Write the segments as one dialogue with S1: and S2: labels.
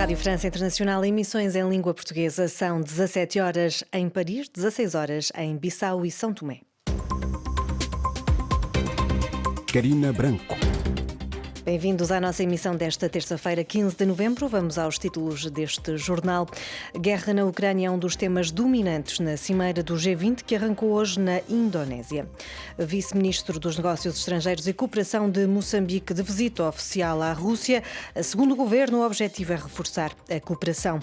S1: Rádio França Internacional, emissões em língua portuguesa. São 17 horas em Paris, 16 horas em Bissau e São Tomé.
S2: Karina Branco.
S1: Bem-vindos à nossa emissão desta terça-feira, 15 de novembro. Vamos aos títulos deste jornal. Guerra na Ucrânia é um dos temas dominantes na cimeira do G20 que arrancou hoje na Indonésia. Vice-ministro dos Negócios Estrangeiros e Cooperação de Moçambique de visita oficial à Rússia. Segundo o governo, o objetivo é reforçar a cooperação.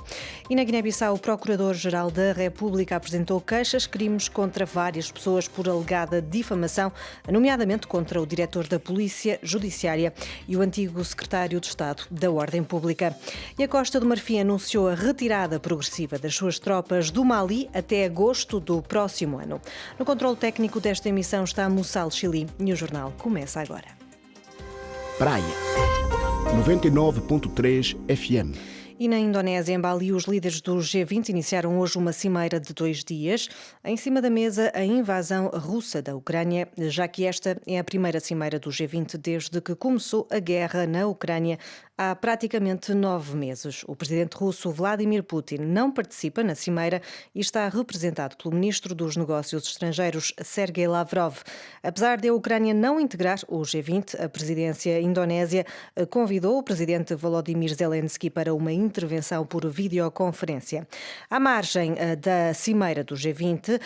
S1: E na Guiné-Bissau, o Procurador-Geral da República apresentou queixas-crimes contra várias pessoas por alegada difamação, nomeadamente contra o diretor da Polícia Judiciária e o antigo secretário de Estado da Ordem Pública. E a Costa do Marfim anunciou a retirada progressiva das suas tropas do Mali até agosto do próximo ano. No controle técnico desta emissão está Mussal Chili e o jornal começa agora.
S2: Praia 99.3 FM.
S1: E na Indonésia, em Bali, os líderes do G20 iniciaram hoje uma cimeira de 2 dias. Em cima da mesa, a invasão russa da Ucrânia, já que esta é a primeira cimeira do G20 desde que começou a guerra na Ucrânia há praticamente 9 meses. O presidente russo Vladimir Putin não participa na cimeira e está representado pelo ministro dos Negócios Estrangeiros, Sergei Lavrov. Apesar de a Ucrânia não integrar o G20, a presidência indonésia convidou o presidente Volodymyr Zelensky para uma intervenção por videoconferência. À margem da cimeira do G20,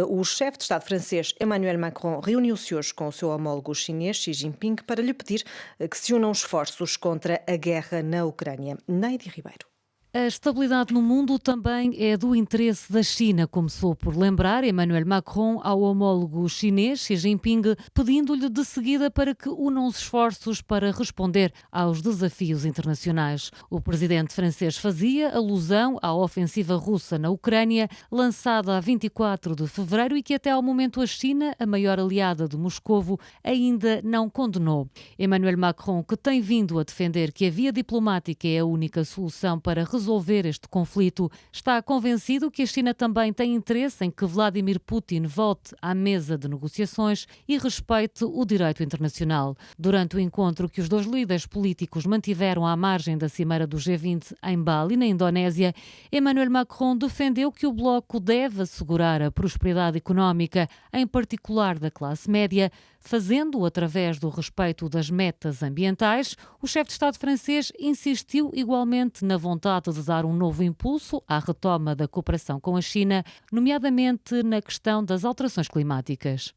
S1: o chefe de Estado francês Emmanuel Macron reuniu-se hoje com o seu homólogo chinês Xi Jinping para lhe pedir que se unam esforços contra a guerra na Ucrânia. Neide Ribeiro.
S3: A estabilidade no mundo também é do interesse da China, começou por lembrar Emmanuel Macron ao homólogo chinês Xi Jinping, pedindo-lhe de seguida para que unam os esforços para responder aos desafios internacionais. O presidente francês fazia alusão à ofensiva russa na Ucrânia, lançada a 24 de fevereiro e que até ao momento a China, a maior aliada de Moscovo, ainda não condenou. Emmanuel Macron, que tem vindo a defender que a via diplomática é a única solução para resolver este conflito, está convencido que a China também tem interesse em que Vladimir Putin volte à mesa de negociações e respeite o direito internacional. Durante o encontro que os dois líderes políticos mantiveram à margem da cimeira do G20 em Bali, na Indonésia, Emmanuel Macron defendeu que o bloco deve assegurar a prosperidade económica, em particular da classe média, fazendo-o através do respeito das metas ambientais. O chefe de Estado francês insistiu igualmente na vontade de dar um novo impulso à retoma da cooperação com a China, nomeadamente na questão das alterações climáticas.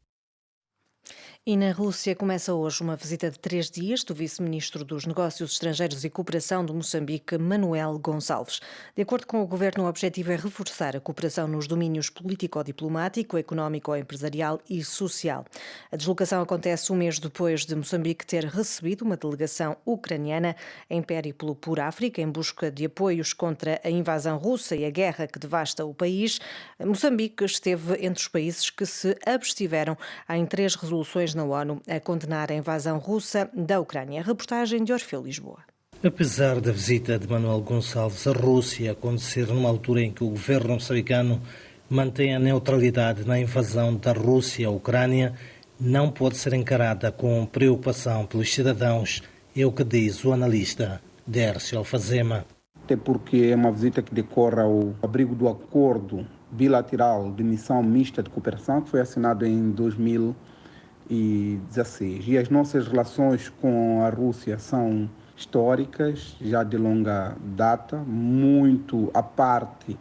S1: E na Rússia começa hoje uma visita de 3 dias do vice-ministro dos Negócios Estrangeiros e Cooperação de Moçambique, Manuel Gonçalves. De acordo com o governo, o objetivo é reforçar a cooperação nos domínios político-diplomático, económico-empresarial e social. A deslocação acontece um mês depois de Moçambique ter recebido uma delegação ucraniana em périplo por África em busca de apoios contra a invasão russa e a guerra que devasta o país. Moçambique esteve entre os países que se abstiveram em 3 resoluções na ONU a condenar a invasão russa da Ucrânia. Reportagem de Orfeu Lisboa.
S4: Apesar da visita de Manuel Gonçalves à Rússia acontecer numa altura em que o governo moçambicano mantém a neutralidade na invasão da Rússia à Ucrânia, não pode ser encarada com preocupação pelos cidadãos, é o que diz o analista Dércio Alfazema.
S5: Até porque é uma visita que decorre ao abrigo do acordo bilateral de missão mista de cooperação que foi assinado em 2016. E as nossas relações com a Rússia são históricas, já de longa data, muito à parte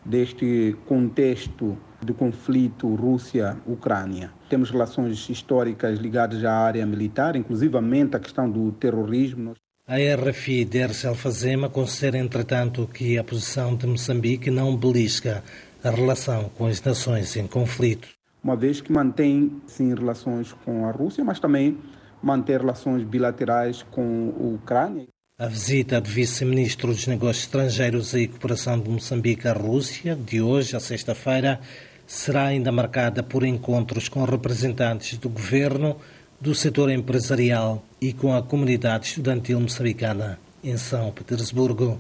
S5: deste contexto de conflito Rússia-Ucrânia. Temos relações históricas ligadas à área militar, inclusivamente a questão do terrorismo.
S4: A RFI Dércio Alfazema considera, entretanto, que a posição de Moçambique não belisca a relação com as nações em conflito.
S5: Uma vez que mantém, sim, relações com a Rússia, mas também mantém relações bilaterais com a Ucrânia.
S4: A visita do vice-ministro dos Negócios Estrangeiros e Cooperação de Moçambique à Rússia, de hoje à sexta-feira, será ainda marcada por encontros com representantes do governo, do setor empresarial e com a comunidade estudantil moçambicana em São Petersburgo.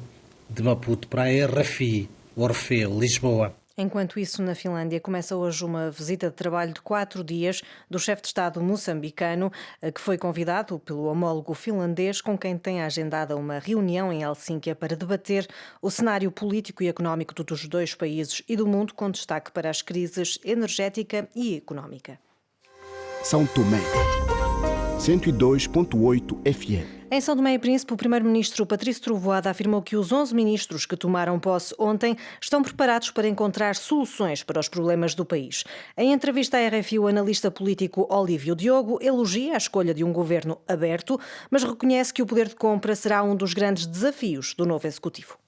S4: De Maputo para a RFI, Orfeu, Lisboa.
S1: Enquanto isso, na Finlândia, começa hoje uma visita de trabalho de 4 dias do chefe de Estado moçambicano, que foi convidado pelo homólogo finlandês, com quem tem agendada uma reunião em Helsínquia para debater o cenário político e económico dos dois países e do mundo, com destaque para as crises energética e económica.
S2: São Tomé, 102.8 FM.
S1: Em São Tomé e Príncipe, o primeiro-ministro Patrício Trovoada afirmou que os 11 ministros que tomaram posse ontem estão preparados para encontrar soluções para os problemas do país. Em entrevista à RFI, o analista político Olívio Diogo elogia a escolha de um governo aberto, mas reconhece que o poder de compra será um dos grandes desafios do novo executivo.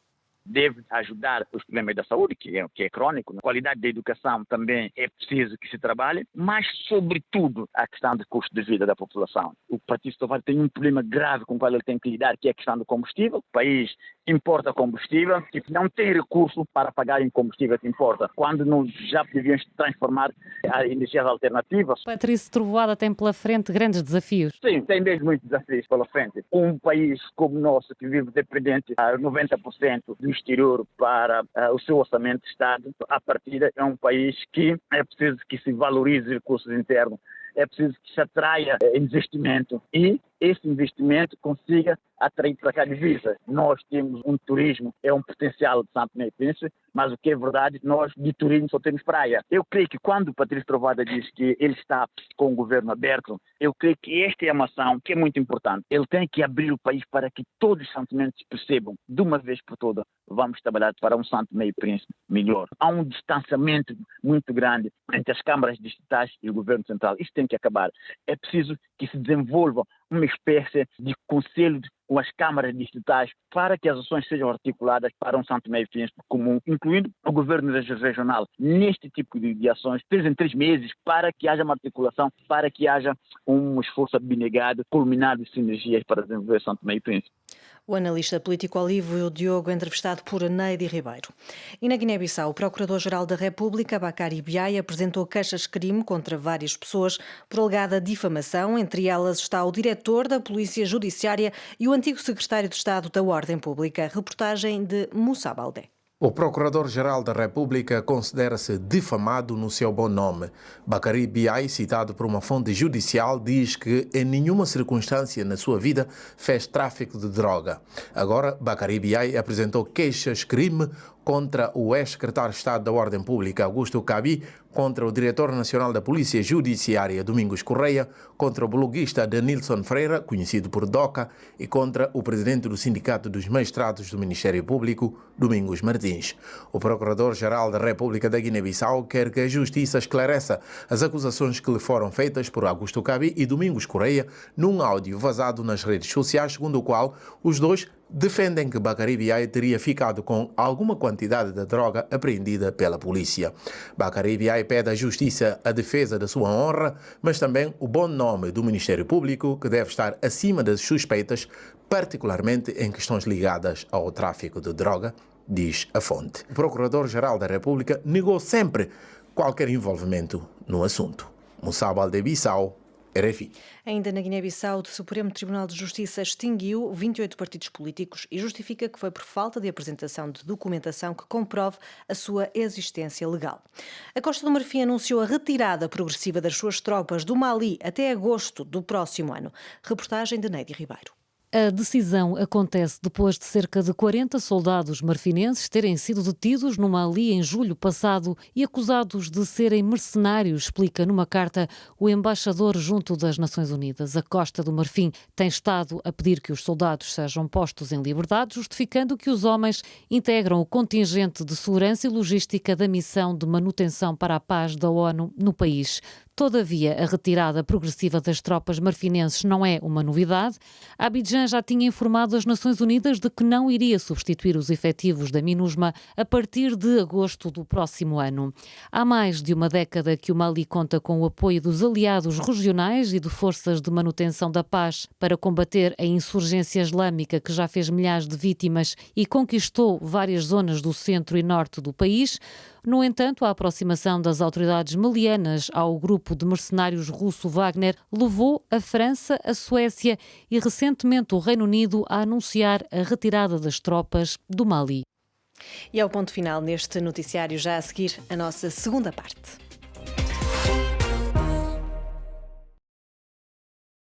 S6: Deve ajudar os problemas da saúde, que é crônico. A qualidade da educação também é preciso que se trabalhe, mas, sobretudo, a questão do custo de vida da população. O Patrício Trovoada tem um problema grave com o qual ele tem que lidar, que é a questão do combustível. O país importa combustível e não tem recurso para pagar em combustível que importa, quando nós já devíamos transformar em energias alternativas.
S3: Patrício Trovoada tem pela frente grandes desafios.
S6: Sim, tem mesmo muitos desafios pela frente. Um país como o nosso, que vive dependente a 90% do exterior para o seu orçamento de Estado, a partida é um país que é preciso que se valorize os recursos internos, é preciso que se atraia investimento e esse investimento consiga atrair para cá divisas. Nós temos um turismo, é um potencial de São Tomé e Príncipe, mas o que é verdade, nós de turismo só temos praia. Eu creio que quando o Patrício Trovoada diz que ele está com o governo aberto, eu creio que esta é uma ação que é muito importante. Ele tem que abrir o país para que todos os santomenses percebam, de uma vez por todas, vamos trabalhar para um São Tomé e Príncipe melhor. Há um distanciamento muito grande entre as câmaras distritais e o governo central. Isso tem que acabar. É preciso que se desenvolva uma espécie de conselho com as câmaras distritais para que as ações sejam articuladas para um São Tomé e Príncipe comum, incluindo o governo regional, neste tipo de ações, 3 em 3 meses, para que haja uma articulação, para que haja um esforço abnegado, culminado de sinergias para desenvolver São Tomé e Príncipe.
S1: O analista político Olívio Diogo, entrevistado por Neide Ribeiro. E na Guiné-Bissau, o Procurador-Geral da República, Bacari Biai, apresentou queixas-crime contra várias pessoas por alegada difamação. Entre elas está o diretor da Polícia Judiciária e o antigo secretário de Estado da Ordem Pública. Reportagem de Moussa Baldé.
S7: O Procurador-Geral da República considera-se difamado no seu bom nome. Bacari Biai, citado por uma fonte judicial, diz que em nenhuma circunstância na sua vida fez tráfico de droga. Agora, Bacari Biai apresentou queixas-crime contra o ex-secretário de Estado da Ordem Pública, Augusto Cabi, contra o diretor nacional da Polícia Judiciária, Domingos Correia, contra o bloguista Denilson Freira, conhecido por DOCA, e contra o presidente do Sindicato dos Magistrados do Ministério Público, Domingos Martins. O Procurador-Geral da República da Guiné-Bissau quer que a Justiça esclareça as acusações que lhe foram feitas por Augusto Cabi e Domingos Correia num áudio vazado nas redes sociais, segundo o qual os dois defendem que Bacari Biai teria ficado com alguma quantidade de droga apreendida pela polícia. Bacari Biai pede à Justiça a defesa da sua honra, mas também o bom nome do Ministério Público, que deve estar acima das suspeitas, particularmente em questões ligadas ao tráfico de droga, diz a fonte. O Procurador-Geral da República negou sempre qualquer envolvimento no assunto. Moussa Baldé, Bissau, RFI.
S1: Ainda na Guiné-Bissau, o Supremo Tribunal de Justiça extinguiu 28 partidos políticos e justifica que foi por falta de apresentação de documentação que comprove a sua existência legal. A Costa do Marfim anunciou a retirada progressiva das suas tropas do Mali até agosto do próximo ano. Reportagem de Neide Ribeiro.
S3: A decisão acontece depois de cerca de 40 soldados marfinenses terem sido detidos no Mali em julho passado e acusados de serem mercenários, explica numa carta o embaixador junto das Nações Unidas. A Costa do Marfim tem estado a pedir que os soldados sejam postos em liberdade, justificando que os homens integram o contingente de segurança e logística da missão de manutenção para a paz da ONU no país. Todavia, a retirada progressiva das tropas marfinenses não é uma novidade. Abidjan já tinha informado as Nações Unidas de que não iria substituir os efetivos da MINUSMA a partir de agosto do próximo ano. Há mais de uma década que o Mali conta com o apoio dos aliados regionais e de forças de manutenção da paz para combater a insurgência islâmica que já fez milhares de vítimas e conquistou várias zonas do centro e norte do país. No entanto, a aproximação das autoridades malianas ao grupo de mercenários russo Wagner levou a França, a Suécia e recentemente o Reino Unido a anunciar a retirada das tropas do Mali.
S1: E é o ponto final neste noticiário, já a seguir a nossa segunda parte.